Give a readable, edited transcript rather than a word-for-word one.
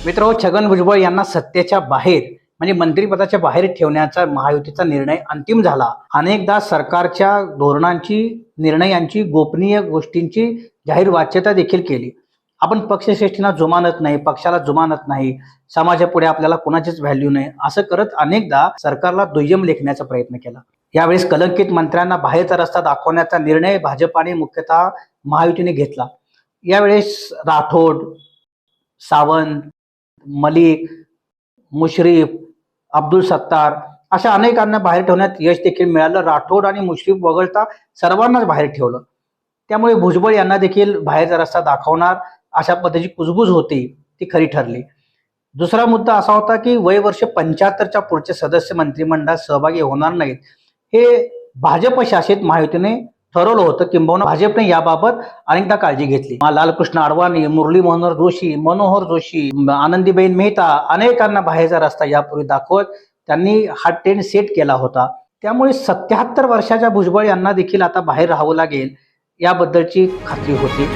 मित्रांनो, छगन भुजबळ यांना सत्तेच्या बाहेर म्हणजे मंत्रिपदाच्या बाहेर ठेवण्याचा महायुतीचा निर्णय अंतिम झाला। अनेकदा सरकारच्या धोरणांची, निर्णयांची, गोपनीय गोष्टींची जाहीर वाच्यता देखील केली। आपण पक्षश्रेष्ठींना जुमानत नाही, पक्षाला जुमानत नाही, समाजापुढे आपल्याला कोणाचीच व्हॅल्यू नाही, असं करत अनेकदा सरकारला दुय्यम लेखण्याचा प्रयत्न केला। यावेळेस कलंकित मंत्र्यांना बाहेरचा रस्ता दाखवण्याचा निर्णय भाजपाने मुख्यतः महायुतीने घेतला। यावेळेस राठोड, सावंत, मलिक, मुश्रीफ, अब्दुल सत्तार अशा अनेकांना बाहेर ठेवण्यात यश देखील मिळालं। राठोड आणि मुश्रीफ वगळता सर्वांनाच बाहेर ठेवलं। त्यामुळे भुजबळ यांना देखील बाहेरचा रस्ता दाखवणार अशा पद्धतीची कुजबूज होती, ती खरी ठरली। दुसरा मुद्दा असा होता की वय वर्ष 75च्या पुढचे सदस्य मंत्रिमंडळात सहभागी होणार नाहीत, हे भाजप शासित महायुतीने ठरवलं होतं। किंबहुना भाजपने याबाबत अनेकदा काळजी घेतली। लालकृष्ण अडवाणी, मुरली मनोहर जोशी, मनोहर जोशी, आनंदीबेन मेहता अनेकांना बाहेरचा रस्ता यापूर्वी दाखवत त्यांनी हा ट्रेंड सेट केला होता। त्यामुळे 77 वर्षाच्या भुजबळ यांना देखील आता बाहेर राहावं लागेल याबद्दलची खात्री होती।